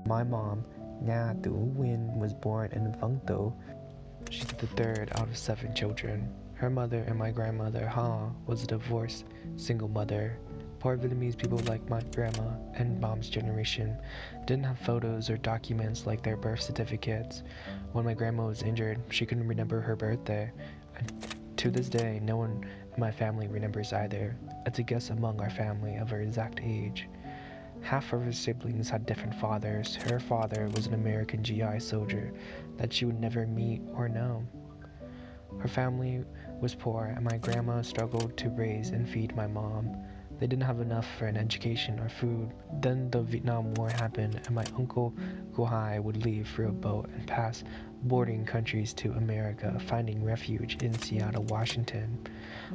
My mom, Nga Tu Win, was born in Vung Tu. She's the third out of 7 children. Her mother and my grandmother, Ha, was a divorced, single mother. Poor Vietnamese people like my grandma and mom's generation didn't have photos or documents like their birth certificates. When my grandma was injured, she couldn't remember her birthday. And to this day, no one in my family remembers either. It's a guess among our family of her exact age. Half of her siblings had different fathers. Her father was an American GI soldier that she would never meet or know. Her family was poor, and my grandma struggled to raise and feed my mom. They didn't have enough for an education or food. Then the Vietnam War happened, and my uncle Guhai would leave for a boat and pass bordering countries to America, finding refuge in Seattle, Washington.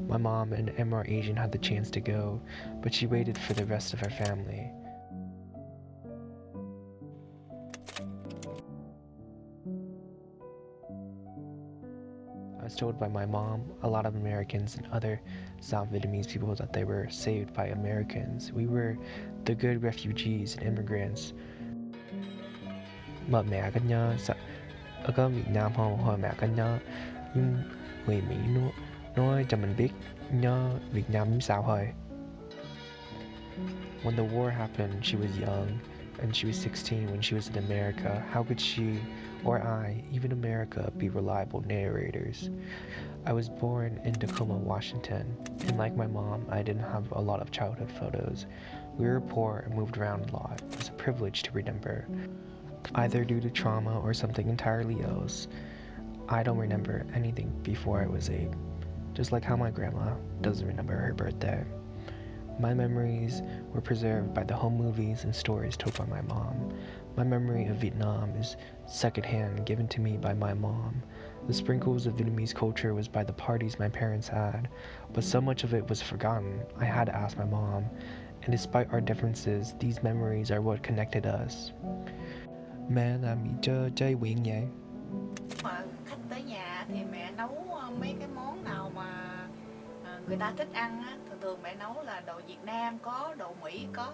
My mom, an MR agent, had the chance to go, but she waited for the rest of her family. I was told by my mom, a lot of Americans and other South Vietnamese people that they were saved by Americans. We were the good refugees and immigrants. Mà mẹ cách nhớ ở có Việt Nam không? Hồi mẹ cách nhớ nhưng người Mỹ nói cho mình biết nhớ Việt Nam sao thôi. When the war happened, she was young, and she was 16 when she was in America. How could she, or I, even America, be reliable narrators? I was born in Tacoma, Washington, and like my mom, I didn't have a lot of childhood photos. We were poor and moved around a lot. It was a privilege to remember, either due to trauma or something entirely else. I don't remember anything before I was 8, just like how my grandma doesn't remember her birthday. My memories were preserved by the home movies and stories told by my mom. My memory of Vietnam is secondhand, given to me by my mom. The sprinkles of Vietnamese culture was by the parties my parents had, but so much of it was forgotten. I had to ask my mom, and despite our differences, these memories are what connected us. Mẹ làm gì cho chay quyện vậy? Mà khách tới nhà thì mẹ nấu mấy cái món nào mà người ta thích ăn á, thường thường mẹ nấu là đồ Việt Nam có, đồ Mỹ có.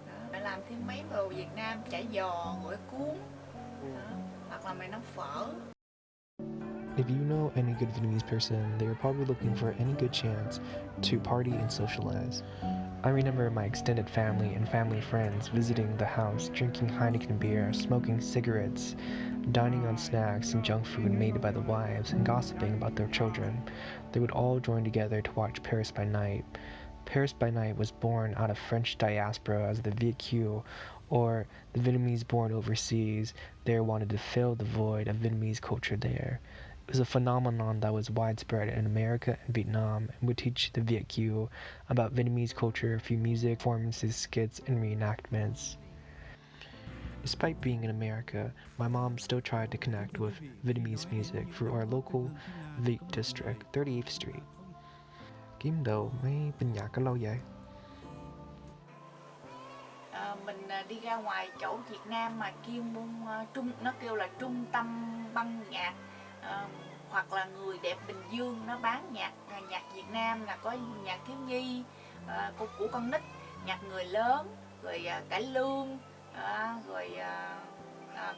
Đó, mẹ làm thêm mấy đồ Việt Nam, chả giò, gỏi cuốn. Đó, hoặc là mẹ nấu phở. If you know any good Vietnamese person, they are probably looking for any good chance to party and socialize. I remember my extended family and family friends visiting the house, drinking Heineken beer, smoking cigarettes, dining on snacks and junk food made by the wives, and gossiping about their children. They would all join together to watch Paris by Night. Paris by Night was born out of French diaspora as the Viet Kieu, or the Vietnamese born overseas. There wanted to fill the void of Vietnamese culture there. It was a phenomenon that was widespread in America and Vietnam and would teach the Viet Kieu about Vietnamese culture through music, performances, skits, and reenactments. Despite being in America, my mom still tried to connect with Vietnamese music through our local Viet district, 38th Street. Kiếm đâu mấy bên nhạc có lâu vậy? Mình đi ra ngoài chỗ Việt Nam mà nó kêu là trung tâm băng nhạc, hoặc là người đẹp Bình Dương nó bán nhạc Việt Nam, là có nhạc thiếu nhi, của con nít, nhạc người lớn, rồi cải lương, rồi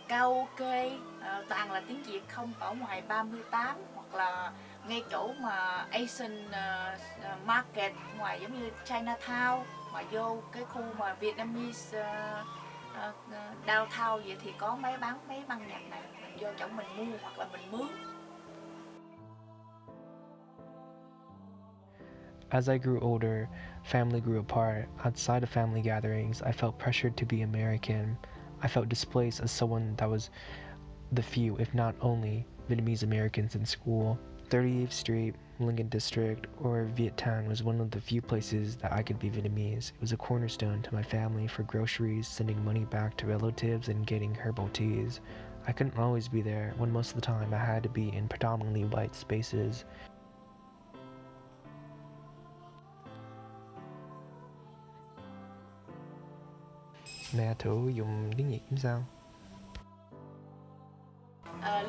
karaoke, toàn là tiếng Việt không, ở ngoài 38 hoặc là ngay chỗ mà Asian Market, ngoài giống như Chinatown, mà vô cái khu mà Vietnamese downtown vậy thì có bán mấy băng nhạc này, mình vô chỗ mình mua hoặc là mình mướn. As I grew older, family grew apart. Outside of family gatherings, I felt pressured to be American. I felt displaced as someone that was the few, if not only, Vietnamese Americans in school. 38th Street, Lincoln District, or Viet Thanh was one of the few places that I could be Vietnamese. It was a cornerstone to my family for groceries, sending money back to relatives, and getting herbal teas. I couldn't always be there, when most of the time I had to be in predominantly white spaces. Mẹ thử dùng tiếng Việt sao?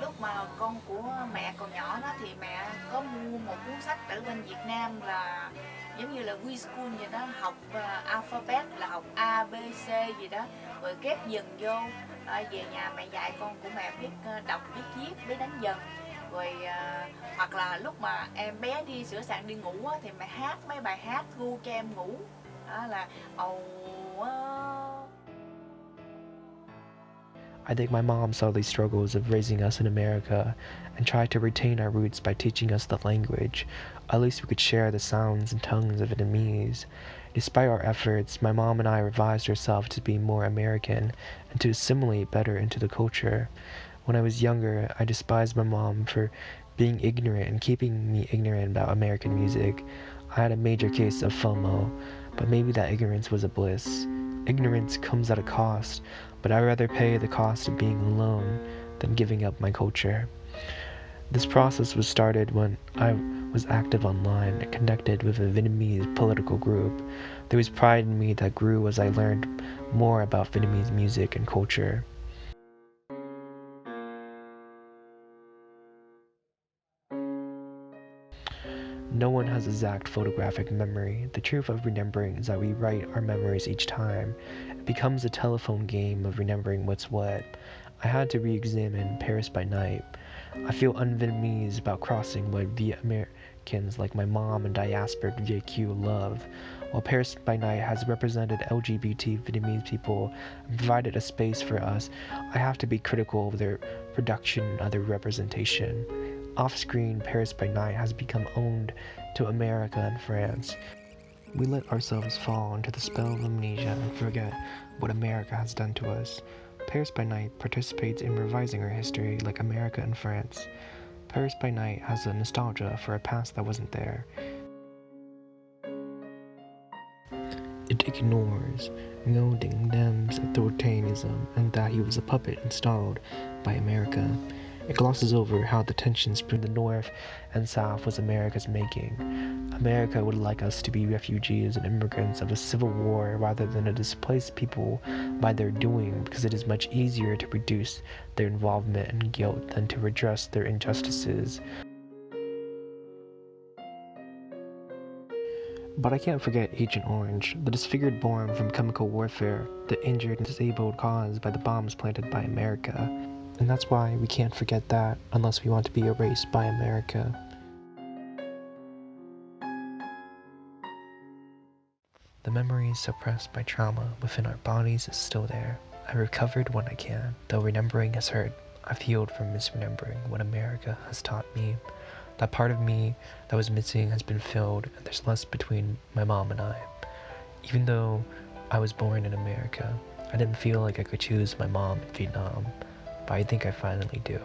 Lúc mà con của mẹ còn nhỏ đó thì mẹ có mua một cuốn sách ở bên Việt Nam là giống như là quy school vậy đó, học alphabet là học A B C gì đó, rồi ghép dần vô. Về nhà mẹ dạy con của mẹ biết đọc biết viết biết đánh dần, rồi hoặc là lúc mà em bé đi sửa soạn đi ngủ á, thì mẹ hát mấy bài hát gu cho em ngủ, đó là ầu. I think my mom saw these struggles of raising us in America and tried to retain our roots by teaching us the language. At least we could share the sounds and tongues of Vietnamese. Despite our efforts, my mom and I revised ourselves to be more American and to assimilate better into the culture. When I was younger, I despised my mom for being ignorant and keeping me ignorant about American music. I had a major case of FOMO, but maybe that ignorance was a bliss. Ignorance comes at a cost, but I'd rather pay the cost of being alone than giving up my culture. This process was started when I was active online and connected with a Vietnamese political group. There was pride in me that grew as I learned more about Vietnamese music and culture. No one has exact photographic memory. The truth of remembering is that we write our memories each time. It becomes a telephone game of remembering what's what. I had to re examine Paris by Night. I feel un-Vietnamese about crossing what Viet Americans like my mom and diasporic VQ love. While Paris by Night has represented LGBT Vietnamese people and provided a space for us, I have to be critical of their production and other representation. Off screen, Paris by Night has become owned to America and France. We let ourselves fall into the spell of amnesia and forget what America has done to us. Paris by Night participates in revising our history like America and France. Paris by Night has a nostalgia for a past that wasn't there. It ignores Ngô Đình Nam's authoritarianism and that he was a puppet installed by America. It glosses over how the tensions between the North and South was America's making. America would like us to be refugees and immigrants of a civil war rather than a displaced people by their doing, because it is much easier to reduce their involvement and guilt than to redress their injustices. But I can't forget Agent Orange, the disfigured born from chemical warfare, the injured and disabled caused by the bombs planted by America. And that's why we can't forget that unless we want to be erased by America. The memories suppressed by trauma within our bodies is still there. I recovered when I can, though remembering has hurt. I've healed from misremembering what America has taught me. That part of me that was missing has been filled, and there's less between my mom and I. Even though I was born in America, I didn't feel like I could choose my mom in Vietnam, but I think I finally do.